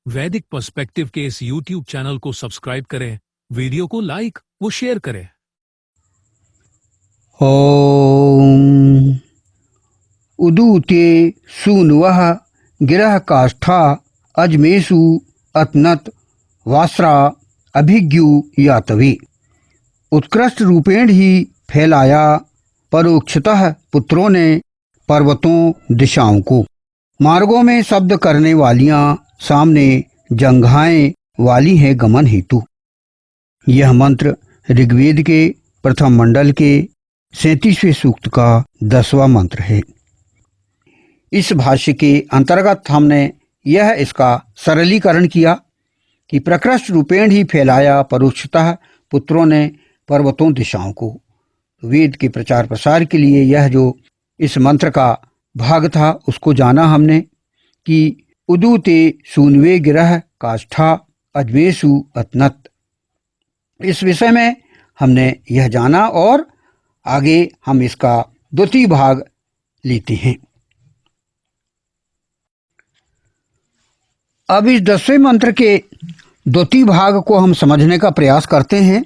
वैदिक पर्सपेक्टिव के इस YouTube चैनल को सब्सक्राइब करें, वीडियो को लाइक व शेयर करें। ओम उदूते सूनुवः गिरः काष्ठा अजमेषु अतनत वास्रा अभिज्ञु यातवे। उत्कृष्ट रूपेण ही फैलाया परोक्षतः पुत्रों ने पर्वतों दिशाओं को। मार्गों में शब्द करने वालियां सामने जंघाएं वाली हैं गमन हेतु। यह मंत्र ऋग्वेद के प्रथम मंडल के 37वें सूक्त का 10वां मंत्र है। इस भाष्य के अंतर्गत हमने इसका सरलीकरण किया कि प्रकृष्ट रूपेण ही फैलाया परोक्षतः पुत्रों ने पर्वतों दिशाओं को। वेद के प्रचार प्रसार के लिए यह जो इस मंत्र का भाग था उसको जाना हमने कि उदूते सूनवे गिरह काष्ठा अजमेषु अतनत। इस विषय में हमने यह जाना और आगे हम इसका द्वितीय भाग लेते हैं। अब इस 10वें मंत्र के द्वितीय भाग को हम समझने का प्रयास करते हैं।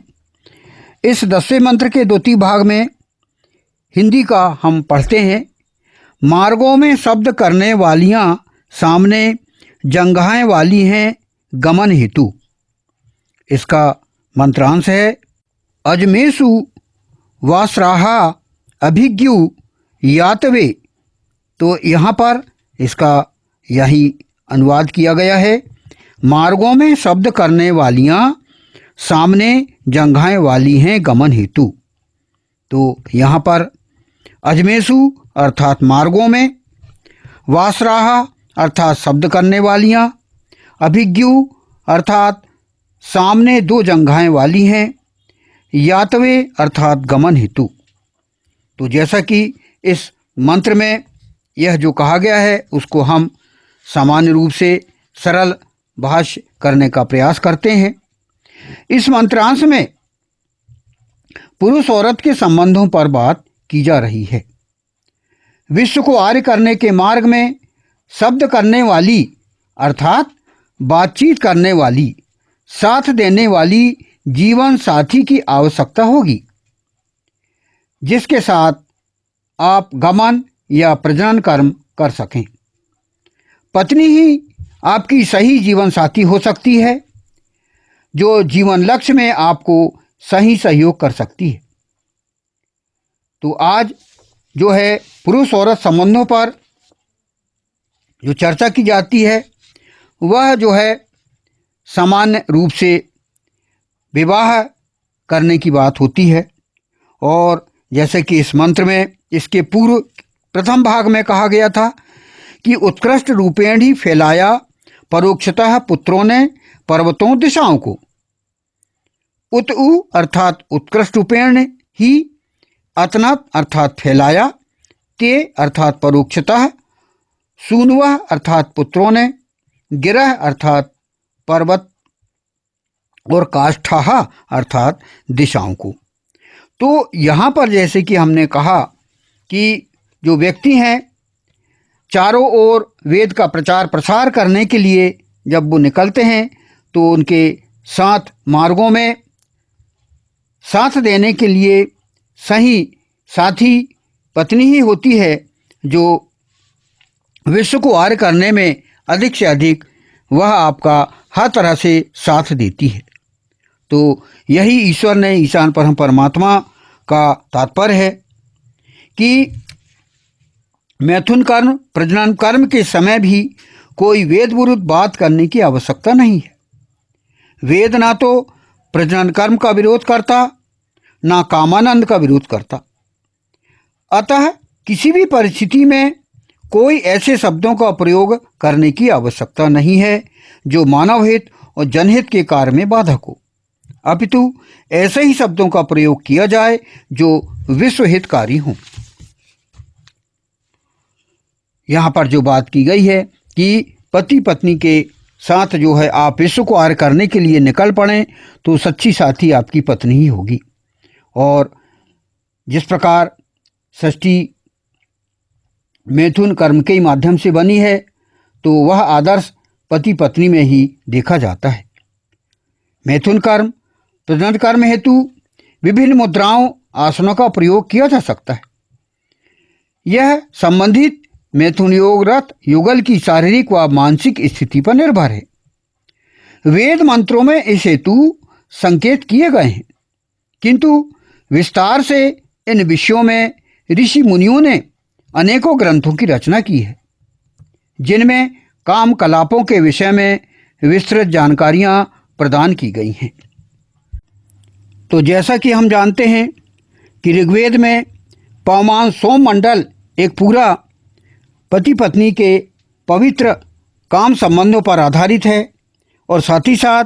इस 10वें मंत्र के द्वितीय भाग में हिंदी का हम पढ़ते हैं। मार्गों में शब्द करने वालियां सामने जंघाएं वाली हैं गमन हेतु। इसका मंत्रांश है अजमेषु वास्राहा अभिज्ञु यातवे। तो यहाँ पर इसका यही अनुवाद किया गया है, मार्गों में शब्द करने वालियां सामने जंघाएं वाली हैं गमन हेतु। तो यहाँ पर अजमेषु अर्थात मार्गों में, वास्राहा अर्थात शब्द करने वालियां, अभिज्ञु अर्थात सामने दो जंघाएं वाली हैं, यातवे अर्थात गमन हेतु। तो जैसा कि इस मंत्र में यह जो कहा गया है उसको हम सामान्य रूप से सरल भाष्य करने का प्रयास करते हैं। इस मंत्रांश में पुरुष औरत के संबंधों पर बात की जा रही है। विश्व को आर्य करने के मार्ग में शब्द करने वाली अर्थात बातचीत करने वाली, साथ देने वाली जीवन साथी की आवश्यकता होगी, जिसके साथ आप गमन या प्रजनन कर्म कर सकें। पत्नी ही आपकी सही जीवन साथी हो सकती है जो जीवन लक्ष्य में आपको सही सहयोग कर सकती है। तो आज जो है पुरुष औरत संबंधों पर जो चर्चा की जाती है वह जो है सामान्य रूप से विवाह करने की बात होती है। और जैसे कि इस मंत्र में इसके पूर्व प्रथम भाग में कहा गया था कि उत्कृष्ट रूपेण ही फैलाया परोक्षतः पुत्रों ने पर्वतों दिशाओं को। उत उ अर्थात उत्कृष्ट रूपेण ही, अतनत अर्थात फैलाया, ते अर्थात परोक्षतः, सूनुवः अर्थात पुत्रों ने, गिरह अर्थात पर्वत और काष्ठाः अर्थात दिशाओं को। तो यहाँ पर जैसे कि हमने कहा कि जो व्यक्ति हैं चारों ओर वेद का प्रचार प्रसार करने के लिए जब वो निकलते हैं तो उनके साथ मार्गों में साथ देने के लिए सही साथी पत्नी ही होती है जो विश्व को आर्य करने में अधिक से अधिक वह आपका हर तरह से साथ देती है। तो यही ईश्वर ने ईशान परम परमात्मा का तात्पर्य है कि मैथुन कर्म प्रजनन कर्म के समय भी कोई वेद विरुद्ध बात करने की आवश्यकता नहीं है। वेद ना तो प्रजनन कर्म का विरोध करता ना कामानंद का विरोध करता। अतः किसी भी परिस्थिति में कोई ऐसे शब्दों का प्रयोग करने की आवश्यकता नहीं है जो मानव हित और जनहित के कार्य में बाधक हो, अपितु ऐसे ही शब्दों का प्रयोग किया जाए जो विश्व हितकारी हों। यहाँ पर जो बात की गई है कि पति पत्नी के साथ जो है आप विश्व को आर्य करने के लिए निकल पड़ें तो सच्ची साथी आपकी पत्नी ही होगी। और जिस प्रकार सृष्टि मैथुन कर्म के माध्यम से बनी है तो वह आदर्श पति पत्नी में ही देखा जाता है। मैथुन कर्म प्रजनन कर्म हेतु विभिन्न मुद्राओं आसनों का प्रयोग किया जा सकता है। यह संबंधित मैथुन योगरत युगल की शारीरिक व मानसिक स्थिति पर निर्भर है। वेद मंत्रों में इस हेतु संकेत किए गए हैं, किंतु विस्तार से इन विषयों में ऋषि मुनियों ने अनेकों ग्रंथों की रचना की है, जिनमें काम कलापों के विषय में विस्तृत जानकारियां प्रदान की गई हैं। तो जैसा कि हम जानते हैं कि ऋग्वेद में पवमान सोम मंडल एक पूरा पति पत्नी के पवित्र काम संबंधों पर आधारित है, और साथ ही साथ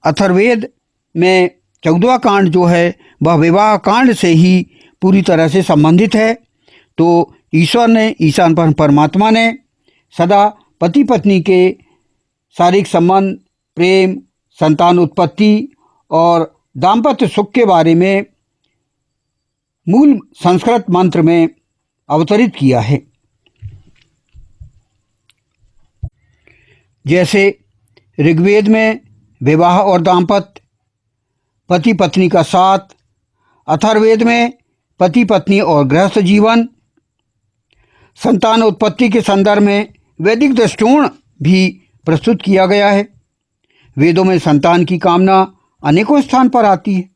अथर्ववेद में 14वां कांड जो है वह विवाह कांड से ही पूरी तरह से संबंधित है। तो ईश्वर ने, ईशान परमात्मा ने सदा पति पत्नी के शारीरिक संबंध, प्रेम, संतान उत्पत्ति और दाम्पत्य सुख के बारे में मूल संस्कृत मंत्र में अवतरित किया है। जैसे ऋग्वेद में विवाह और दाम्पत्य, पति पत्नी का साथ, अथर्ववेद में पति पत्नी और गृहस्थ जीवन, संतान उत्पत्ति के संदर्भ में वैदिक दृष्टिकोण भी प्रस्तुत किया गया है। वेदों में संतान की कामना अनेकों स्थान पर आती है,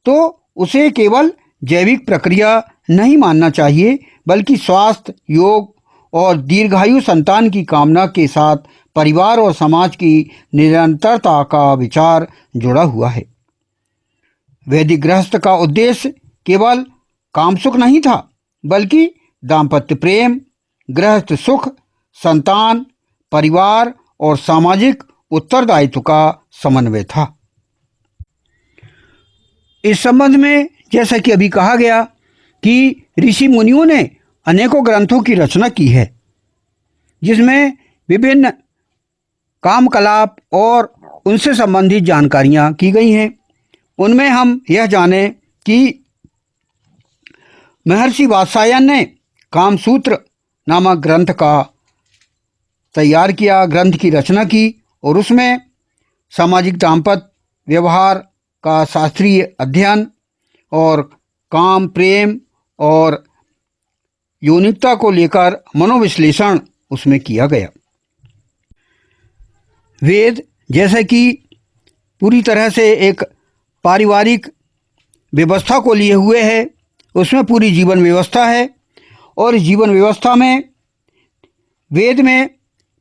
तो उसे केवल जैविक प्रक्रिया नहीं मानना चाहिए, बल्कि स्वास्थ्य, योग और दीर्घायु संतान की कामना के साथ परिवार और समाज की निरंतरता का विचार जुड़ा हुआ है। वैदिक गृहस्थ का उद्देश्य केवल कामसुख नहीं था, बल्कि दाम्पत्य प्रेम, गृहस्थ सुख, संतान, परिवार और सामाजिक उत्तरदायित्व का समन्वय था। इस संबंध में जैसा कि अभी कहा गया कि ऋषि मुनियों ने अनेकों ग्रंथों की रचना की है, जिसमें विभिन्न कामकलाप और उनसे संबंधित जानकारियां की गई हैं। उनमें हम यह जानें कि महर्षि वात्स्यायन ने कामसूत्र नामक ग्रंथ का तैयार किया, ग्रंथ की रचना की, और उसमें सामाजिक दाम्पत्य व्यवहार का शास्त्रीय अध्ययन और काम, प्रेम और यौनिकता को लेकर मनोविश्लेषण उसमें किया गया। वेद जैसे कि पूरी तरह से एक पारिवारिक व्यवस्था को लिए हुए है, उसमें पूरी जीवन व्यवस्था है, और जीवन व्यवस्था में वेद में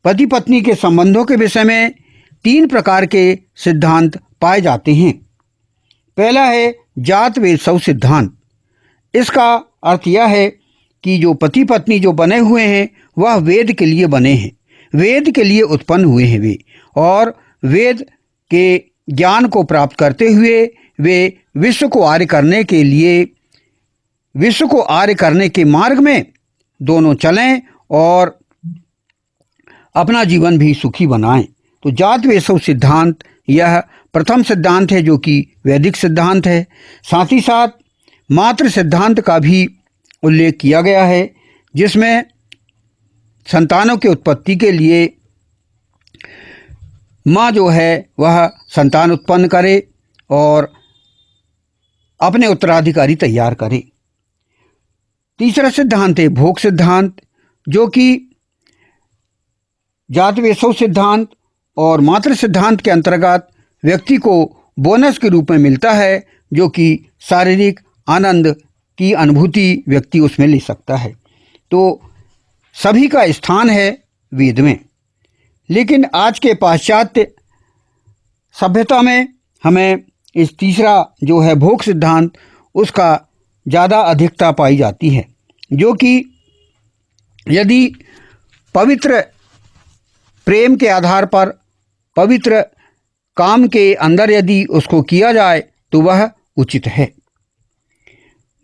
पति पत्नी के संबंधों के विषय में 3 प्रकार के सिद्धांत पाए जाते हैं। पहला है जात वेदसव सिद्धांत। इसका अर्थ यह है कि जो पति पत्नी जो बने हुए हैं वह वेद के लिए बने हैं, वेद के लिए उत्पन्न हुए हैं वे, और वेद के ज्ञान को प्राप्त करते हुए वे विश्व को आर्य करने के लिए, विश्व को आर्य करने के मार्ग में दोनों चलें और अपना जीवन भी सुखी बनाएं। तो जात वेदसव सिद्धांत यह प्रथम सिद्धांत है, जो कि वैदिक सिद्धांत है। साथ ही साथ मातृ सिद्धांत का भी उल्लेख किया गया है, जिसमें संतानों की उत्पत्ति के लिए माँ जो है वह संतान उत्पन्न करे और अपने उत्तराधिकारी तैयार करे। तीसरा सिद्धांत है भोग सिद्धांत, जो कि जात वेदसव सिद्धांत और मातृ सिद्धांत के अंतर्गत व्यक्ति को बोनस के रूप में मिलता है, जो कि शारीरिक आनंद की अनुभूति व्यक्ति उसमें ले सकता है। तो सभी का स्थान है वेद में, लेकिन आज के पाश्चात्य सभ्यता में हमें इस तीसरा जो है भोग सिद्धांत, उसका ज़्यादा अधिकता पाई जाती है, जो कि यदि पवित्र प्रेम के आधार पर, पवित्र काम के अंदर यदि उसको किया जाए तो वह उचित है।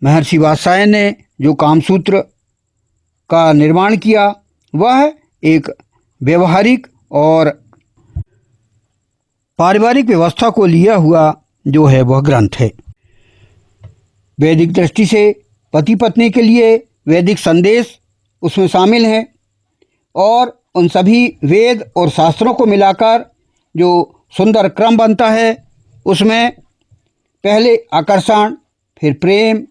महर्षि वात्स्यायन ने जो कामसूत्र का निर्माण किया वह एक व्यवहारिक और पारिवारिक व्यवस्था को लिया हुआ जो है वह ग्रंथ है। वैदिक दृष्टि से पति पत्नी के लिए वैदिक संदेश उसमें शामिल है, और उन सभी वेद और शास्त्रों को मिलाकर जो सुंदर क्रम बनता है उसमें पहले आकर्षण, फिर प्रेम,